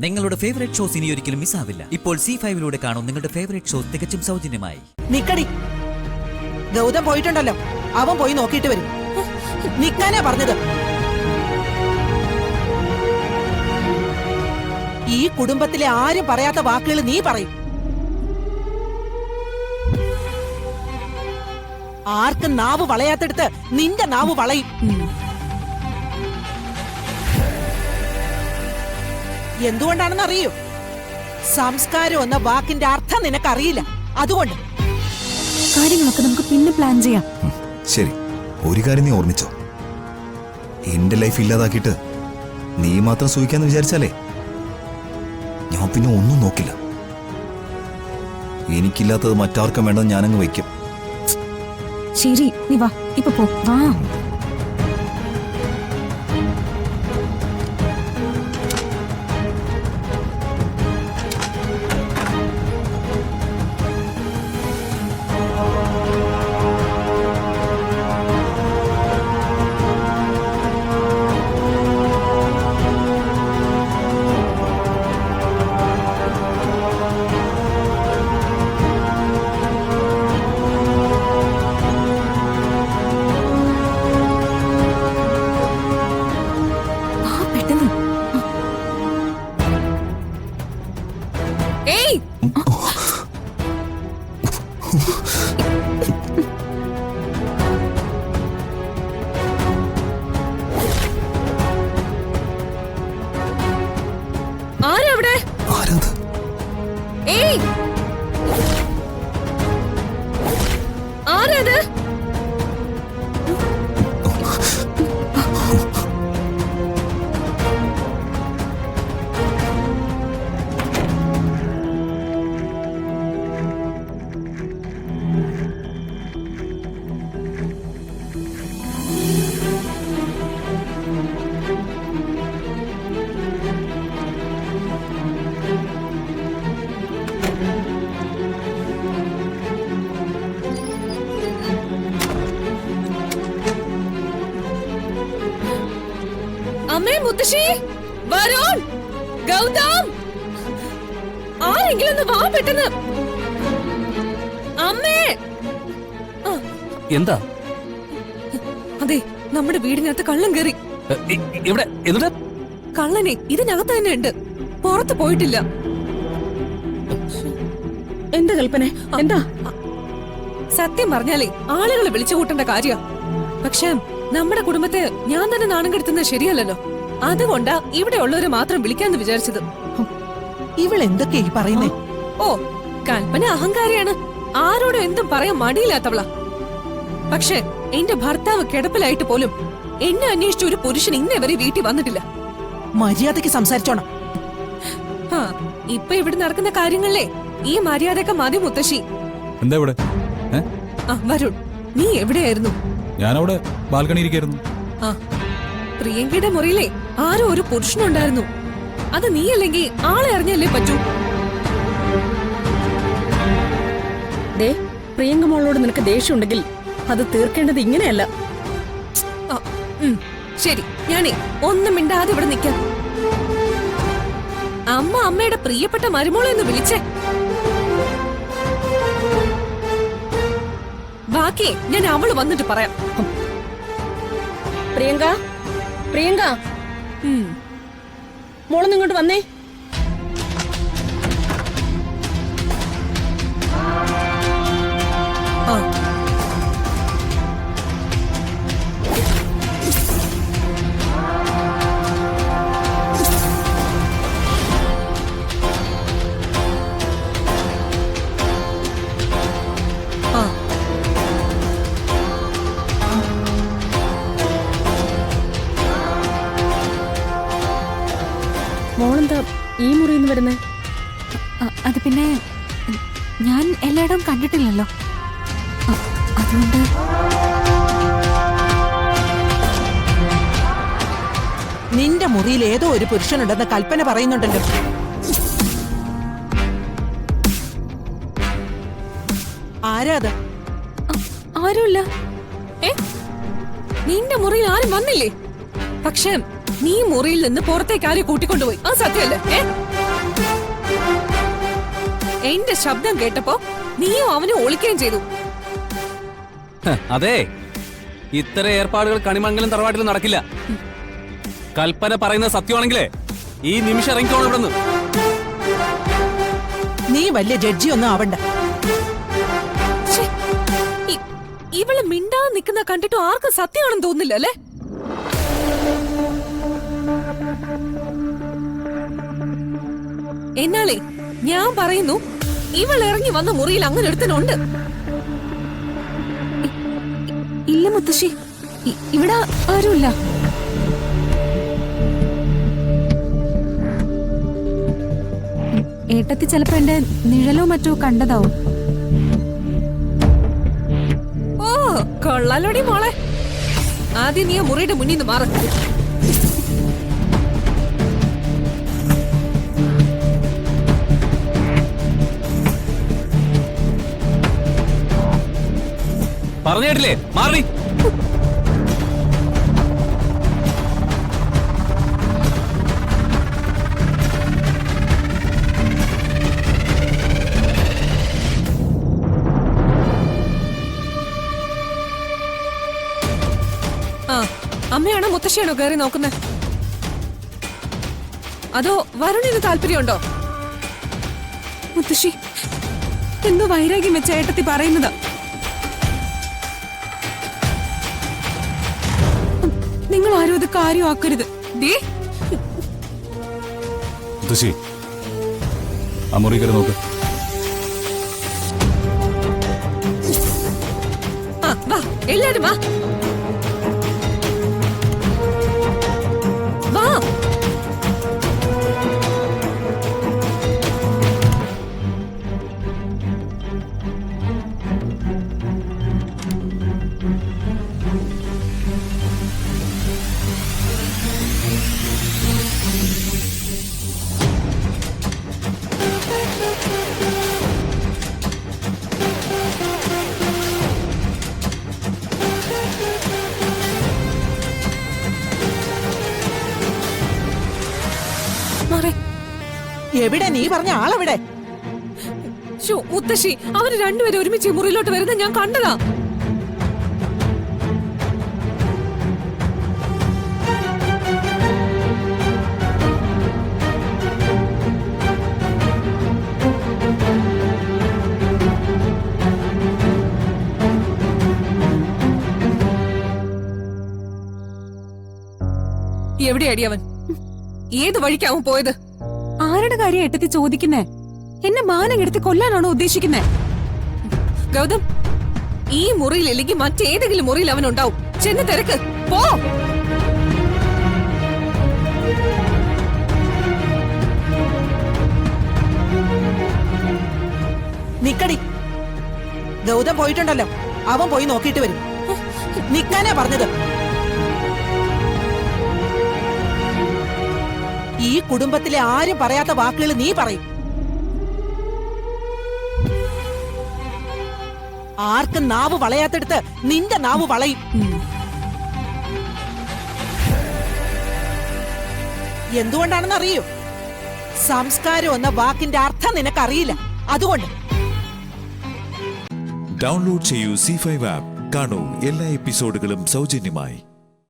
നിങ്ങളുടെ favourite shows ഇനി ഒരിക്കലും മിസ്സാവില്ല. ഇപ്പോൾ C5 കാണും നിങ്ങളുടെ ഫേവറേറ്റ് ഷോസ് തികച്ചും സൗജന്യമായി. നിക്കടി, ഗൗതം പോയിട്ടുണ്ടല്ലോ, അവൻ പോയി നോക്കിയിട്ട് വരും. നിക്കാനാ പറഞ്ഞത്. ഈ കുടുംബത്തിലെ ആരും പറയാത്ത വാക്കുകൾ നീ പറയും. ആർക്കും നാവ് വളയാത്തെടുത്ത് നിന്റെ നാവ് വളയും. എന്തുകൊണ്ടാണെന്ന് അറിയൂ? സംസ്കാരം എന്ന വാക്കിന്റെ അർത്ഥം നിനക്കറിയില്ല. അതുകൊണ്ട് കാര്യങ്ങളൊക്കെ നമുക്ക് പിന്നെ പ്ലാൻ ചെയ്യാം. ശരി, ഒരു കാര്യം നീ ഓർമ്മിച്ചോ, എന്റെ ലൈഫ് ഇല്ലാതാക്കിയിട്ട് നീ മാത്രം സൂഹിക്കാന്ന് വിചാരിച്ചാലേ ഞാൻ പിന്നെ ഒന്നും നോക്കില്ല. എനിക്കില്ലാത്തത് മറ്റാർക്കും വേണ്ടെന്ന് ഞാനങ്ങ് വയ്ക്കും. ശരി, നീ വാ, ഇപ്പൊ പോ. വാ. അമ്മേ, മുത്തശ്ശി, വരുൺ, ഗൗതം, ആരെങ്കിലും ഒന്ന് വാ പെട്ടെന്ന്. അമ്മേ. എന്താ? അതെ, നമ്മുടെ വീടിനകത്ത് കള്ളൻ കയറി. എവിടെ? എന്നിട്ട്? കള്ളനെ ഇതിനകത്ത് തന്നെ ഉണ്ട്, പുറത്ത് പോയിട്ടില്ല. എന്താ കൽപ്പന? എന്താ? സത്യം പറഞ്ഞാലേ ആളുകളെ വിളിച്ചു കൂട്ടേണ്ട കാര്യ. പക്ഷെ നമ്മുടെ കുടുംബത്തെ ഞാൻ തന്നെ നാണം കെടുത്തുന്നത് ശരിയല്ലല്ലോ. അതുകൊണ്ടാ ഇവിടെ ഉള്ളവരെ മാത്രം വിളിക്കാന്ന് വിചാരിച്ചത്. ഇവളെന്തൊക്കെ ഈ പറയുന്നേ? ഓ, കൽപ്പന അഹങ്കാരിയാണ്, ആരോടും എന്തും പറയാൻ മടിയില്ലാത്തവളാ. പക്ഷെ എന്റെ ഭർത്താവ് കിടപ്പിലായിട്ട് പോലും എന്നെ അന്വേഷിച്ച ഒരു പുരുഷൻ ഇന്നേ വരെ വീട്ടിൽ വന്നിട്ടില്ല. മര്യാദയ്ക്ക് സംസാരിച്ചോണം. ഇപ്പൊ ഇവിടെ നടക്കുന്ന കാര്യങ്ങളിലെ ഈ മര്യാദയൊക്കെ മതി മുത്തശ്ശി. എന്താ ഇവിടെ? വരുൺ, നീ എവിടെയായിരുന്നു? ഞാനവിടെ ബാൽക്കണി ഇരിക്കായിരുന്നു. പ്രിയങ്കയുടെ മുറിയിലെ ആരോ ഒരു പുരുഷനുണ്ടായിരുന്നു. അത് നീ അല്ലെങ്കിൽ ആളെ അറിഞ്ഞല്ലേ പറ്റൂ. പ്രിയങ്ക മോളോട് നിനക്ക് ദേഷ്യമുണ്ടെങ്കിൽ അത് തീർക്കേണ്ടത് ഇങ്ങനെയല്ല. ശരി, ഞാനേ ഒന്നും മിണ്ടാതെ ഇവിടെ നിൽക്കാം. അമ്മ അമ്മയുടെ പ്രിയപ്പെട്ട മരുമോളെ എന്ന് വിളിച്ചേ. ബാക്കി ഞാൻ അവള് വന്നിട്ട് പറയാം. പ്രിയങ്ക, പ്രിയങ്ക, മോളൊന്ന് ഇങ്ങോട്ട് വന്നേ. മോളെന്താ ഈ മുറിയിൽ നിന്ന് വരുന്നേ? അത് പിന്നെ ഞാൻ എല്ലായിടവും കണ്ടിട്ടില്ലല്ലോ, അതുകൊണ്ട്. നിന്റെ മുറിയിൽ ഏതോ ഒരു പുരുഷനുണ്ടെന്ന് കൽപ്പന പറയുന്നുണ്ടല്ലോ. ആരാത്? ആരുമില്ല. നിന്റെ മുറിയിൽ ആരും വന്നില്ലേ? പക്ഷെ നീ മുറിയിൽ നിന്ന് പുറത്തേക്ക് ആരും കൂട്ടിക്കൊണ്ടുപോയി, അത് സത്യമല്ലേ? എന്റെ ശബ്ദം കേട്ടപ്പോ നീയും അവനും ഒളിക്കുകയും ചെയ്തു. അതെ, ഇത്തരം ഏർപ്പാടുകൾ കണിമംഗലം തറവാട്ടിൽ നടക്കില്ല. കൽപ്പന പറയുന്ന സത്യമാണെങ്കിലേ ഈ നിമിഷം ഇറങ്ങിക്കോണം ഇവിടെ നിന്ന്. നീ വലിയ ജഡ്ജി ഒന്നും ആവണ്ട. ഛെ, ഇവള് മിണ്ടാതെ നിൽക്കുന്ന കണ്ടിട്ടും ആർക്കും സത്യമാണെന്ന് തോന്നില്ല അല്ലേ? എന്നാലേ ഞാൻ പറയുന്നു, ഇവൾ ഇറങ്ങി വന്ന മുറിയിൽ അങ്ങനെ ഒരുത്തനുണ്ട്. ഇല്ല മുത്തശ്ശി, ഇവിടെ ആരുമില്ല. ഏട്ടത്തി ചിലപ്പോ എന്റെ നിഴലോ മറ്റോ കണ്ടതാവും. ഓ കൊള്ളാലോടി മോളെ. ആദ്യം നീ ആ മുറിയുടെ മുന്നിൽ നിന്ന് മാറി. പറഞ്ഞിട്ടില്ലേ, മാറി. ആ, അമ്മയാണോ മുത്തശ്ശിയാണോ കയറി നോക്കുന്നത്? അതോ വരുണിന് താല്പര്യമുണ്ടോ? മുത്തശ്ശി എന്തോ വൈരാഗ്യം വെച്ച ഏട്ടത്തി പറയുന്നതാ. നിങ്ങൾ ആരും അത് കാര്യമാക്കരുത്. മുത്തശ്ശി, ആ മുറി കയറി നോക്ക്. ആ, വാ എല്ലാരും വാ. വാ. എവിടെ നീ പറഞ്ഞ ആളെവിടെ? ശോ, മുത്തശ്ശി, അവര് രണ്ടുപേരും ഒരുമിച്ച് ഈ മുറിയിലോട്ട് വരുന്നത് ഞാൻ കണ്ടതാ. എവിടെയാടി അവൻ? ഏത് വഴിക്കാവും പോയത്? ആരുടെ കാര്യം ഏട്ടത്തി ചോദിക്കുന്നേ? എന്നെ മാനം കെടുത്തി കൊല്ലാനാണോ ഉദ്ദേശിക്കുന്നേ? ഗൗതം, ഈ മുറിയിൽ അല്ലെങ്കിൽ മറ്റേതെങ്കിലും മുറിയിൽ അവൻ ഉണ്ടാവും. ചെന്ന് തിരക്ക്. പോ. നിക്കടി. ഗൗതം പോയിട്ടുണ്ടല്ലോ, അവൻ പോയി നോക്കിയിട്ട് വരും. നിക്കാനാ പറഞ്ഞത്. ഈ കുടുംബത്തിലെ ആരും പറയാത്ത വാക്കുകൾ നീ പറയും. ആർക്കും നാവ് വളയാത്തെടുത്ത് നിന്റെ നാവ് വളയും. എന്തുകൊണ്ടാണെന്ന് അറിയൂ? സംസ്കാരം എന്ന വാക്കിന്റെ അർത്ഥം നിനക്കറിയില്ല, അതുകൊണ്ട്. ഡൗൺലോഡ് ചെയ്യൂ C5 ആപ്പ്. കാണൂ എല്ലാ എപ്പിസോഡുകളും സൗജന്യമായി.